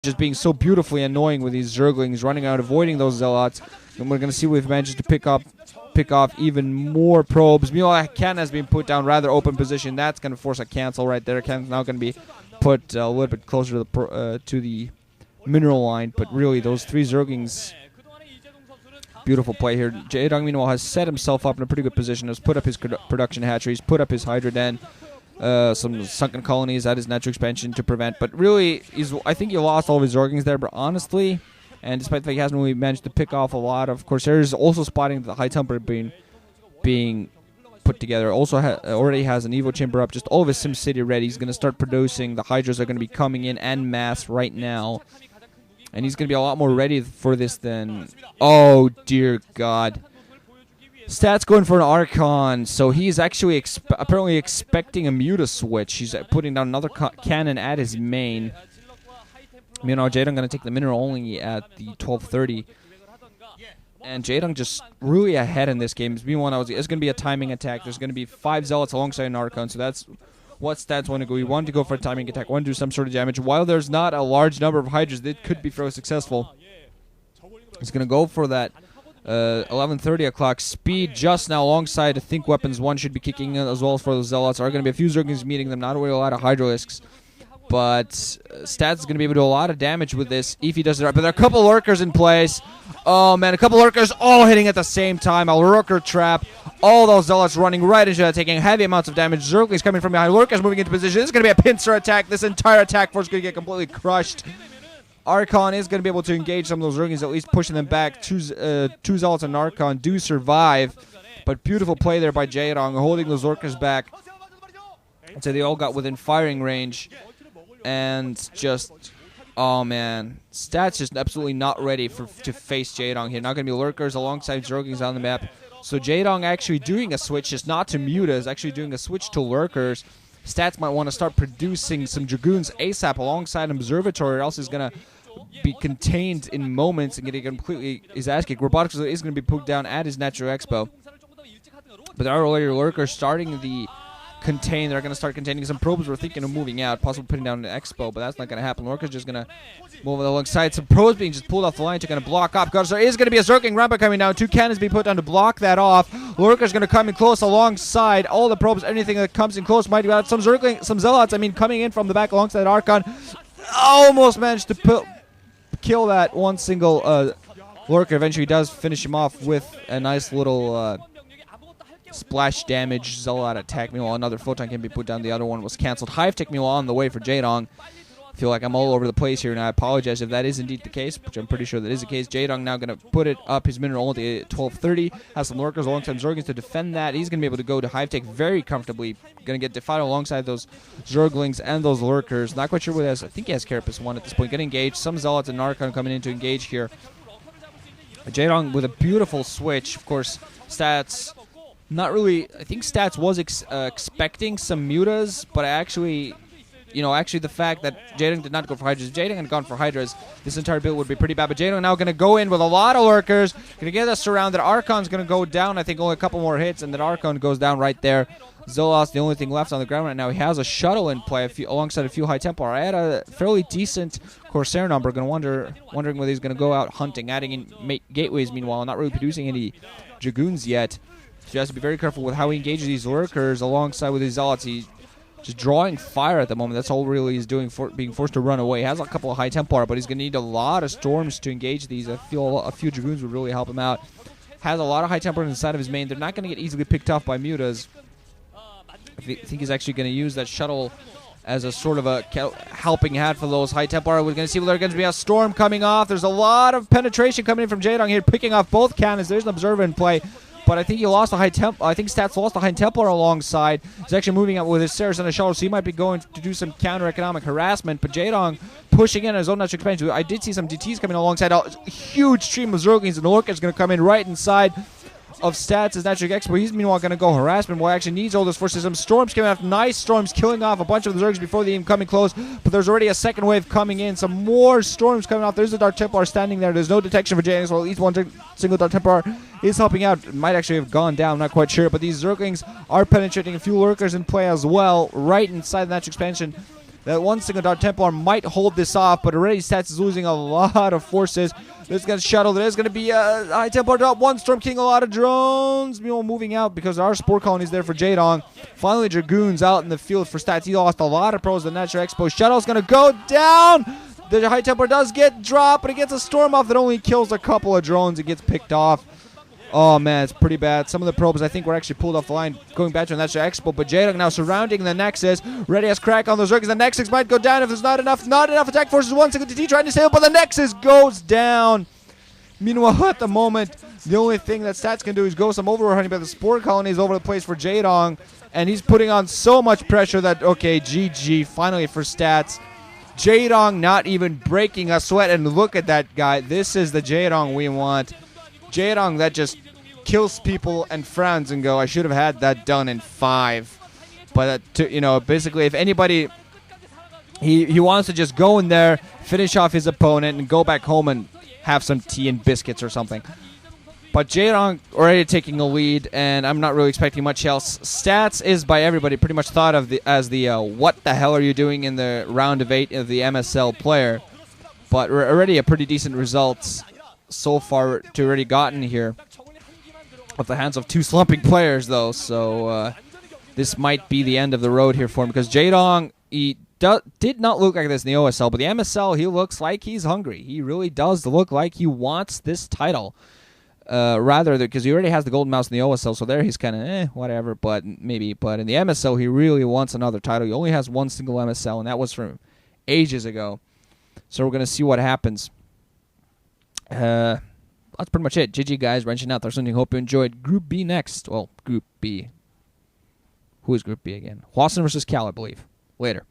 just being so beautifully annoying with these zerglings running out, avoiding those zealots. And we're going to see we've managed to pick off even more probes. Meanwhile, Ken has been put down rather open position. That's going to force a cancel right there. Ken's now going to be put a little bit closer to the mineral line. But really, those 3 zerglings, beautiful play here. Jaedong, meanwhile, has set himself up in a pretty good position. Has put up his production hatcheries, put up his Hydra Den. Some sunken colonies at his natural expansion to prevent. But really, I think he lost all of his zerglings there. But honestly, and despite the fact he hasn't really managed to pick off a lot of Corsairs, also spotting the high temper being put together. Also already has an Evo chamber up. Just all of his SimCity ready. He's going to start producing. The Hydras are going to be coming in en masse right now. And he's going to be a lot more ready for this than... Oh, dear God. Stats going for an Archon, so he's actually apparently expecting a Muta switch. He's putting down another cannon at his main. Meanwhile, Jaedong going to take the mineral only at the 12:30. And Jaedong just really ahead in this game. Meanwhile, it's going to be a timing attack. There's going to be 5 Zealots alongside an Archon, so that's what Stats want to go. He wanted to go for a timing attack, want to do some sort of damage. While there's not a large number of Hydras, it could be fairly successful. He's going to go for that 11:30 o'clock speed just now alongside. I think weapons 1 should be kicking in as well as for those Zealots. There are going to be a few Zerglings meeting them, not really a lot of Hydralisks. But Stats is going to be able to do a lot of damage with this if he does it right. But there are a couple Lurkers in place. Oh, man, a couple Lurkers all hitting at the same time. A Lurker trap. All those Zealots running right into that, taking heavy amounts of damage. Zerglings coming from behind. Lurkers moving into position. This is going to be a pincer attack. This entire attack force is going to get completely crushed. Archon is going to be able to engage some of those Zerglings, at least pushing them back. Two Zealots and Archon do survive. But beautiful play there by Jaedong, holding those Lurkers back. So they all got within firing range. And just, oh man, Stats just absolutely not ready to face Jaedong here. Not going to be Lurkers alongside Zerglings on the map. So Jaedong actually doing a switch, just not to Mutas, actually doing a switch to Lurkers. Stats might want to start producing some Dragoons ASAP alongside an Observatory, or else he's going to be contained in moments and getting completely his ass kicked. Robotics is going to be put down at his Natural Expo. But there are already Lurkers starting the contain. They're going to start containing some probes. We're thinking of moving out, possibly putting down an Expo, but that's not going to happen. Lurker's just going to move alongside. Some probes being just pulled off the line to kind of block off. There is going to be a Zergling rampa coming down. 2 cannons being put down to block that off. Lurker's going to come in close alongside all the probes. Anything that comes in close might be out. Some Zergling, some Zealots, coming in from the back alongside Archon. Almost managed to kill that one single Lurker. Eventually does finish him off with a nice little splash damage Zealot attack. Meanwhile, another photon can be put down. The other one was cancelled. Hive Tech, meanwhile, on the way for Jaedong. I feel like I'm all over the place here, and I apologize if that is indeed the case, which I'm pretty sure that is the case. Jaedong now going to put it up his mineral only at 12:30. Has some Lurkers alongside Zerglings to defend that. He's going to be able to go to Hive Tech very comfortably. Going to get defied alongside those Zerglings and those Lurkers. Not quite sure what he has. I think he has Carapace 1 at this point. Going to engage. Some Zealots and Archon coming in to engage here. Jaedong with a beautiful switch. Of course, Stats... Not really. I think Stats was expecting some Mutas, but actually the fact that Jaedong did not go for Hydras. If Jaedong had gone for Hydras, this entire build would be pretty bad. But Jaedong now going to go in with a lot of Lurkers. Going to get us surrounded. Archon's going to go down. I think only a couple more hits, and then Archon goes down right there. Zolos, the only thing left on the ground right now. He has a shuttle in play alongside a few High Templar. I had a fairly decent Corsair number. Wondering whether he's going to go out hunting, adding in gateways meanwhile, not really producing any Dragoons yet. So he has to be very careful with how he engages these Lurkers alongside with his Zealots. He's just drawing fire at the moment. That's all really he's doing, being forced to run away. He has a couple of High Templar, but he's going to need a lot of Storms to engage these. I feel a few Dragoons would really help him out. Has a lot of High Templar inside of his main. They're not going to get easily picked off by Mutas. I think he's actually going to use that shuttle as a sort of a helping hand for those High Templar. We're going to see whether there's going to be a Storm coming off. There's a lot of penetration coming in from Jaedong here, picking off both cannons. There's an Observer in play. But I think he lost the I think Stats lost the High Templar alongside. He's actually moving up with his Ceres and a shuttle, so he might be going to do some counter-economic harassment. But Jaedong pushing in his own natural expansion. I did see some DTs coming alongside. A huge stream of Zerglings, and the Lurker is going to come in right inside of Stats' natural expo. He's meanwhile going to go harassment. Well, actually needs all those forces. Some Storms coming off. Nice Storms killing off a bunch of the Zergs before they even coming close. But there's already a second wave coming in. Some more Storms coming off. There's a Dark Templar standing there. There's no detection for Jaedong, so at least one single Dark Templar is helping out. It might actually have gone down. Not quite sure. But these Zerglings are penetrating. A few Lurkers in play as well. Right inside the natural expansion. that one single Dark Templar might hold this off, but already Stats is losing a lot of forces. There's going to shuttle. There's going to be a High Templar drop. One Storm King, a lot of drones. Moving out because there are Spore Colonies there for Jaedong. Finally, Dragoons out in the field for Stats. He lost a lot of pros. The Natural Expo Shuttle's going to go down. The High Templar does get dropped, but it gets a Storm off that only kills a couple of drones. It gets picked off. Oh, man, it's pretty bad. Some of the probes, I think, were actually pulled off the line going back to the Natural Expo, but Jaedong now surrounding the Nexus. Ready as crack on the Zerg. The Nexus might go down if there's not enough attack forces. One single TT trying to save, but the Nexus goes down. Meanwhile, at the moment, the only thing that Stats can do is go some overlord hunting, but the Spore Colony is over the place for Jaedong, and he's putting on so much pressure that, okay, GG, finally for Stats. Jaedong not even breaking a sweat, and look at that guy. This is the Jaedong we want. Jaedong that just kills people and frowns and go, I should have had that done in 5. But, basically, if anybody, he wants to just go in there, finish off his opponent, and go back home and have some tea and biscuits or something. But Jaedong already taking a lead, and I'm not really expecting much else. Stats is by everybody pretty much thought of as the what the hell are you doing in the round of 8 of the MSL player. But we're already a pretty decent results so far to already gotten here. Off the hands of 2 slumping players, though, so this might be the end of the road here for him, because Jaedong, he did not look like this in the OSL, but the MSL, he looks like he's hungry. He really does look like he wants this title, rather because he already has the Golden Mouse in the OSL, so there he's kind of, whatever, but maybe. But in the MSL, he really wants another title. He only has one single MSL, and that was from ages ago. So we're going to see what happens. That's pretty much it. GG, guys. Wrenching out. There's something. Hope you enjoyed. Group B next. Well, Group B. Who is Group B again? Huasan versus Cal, I believe. Later.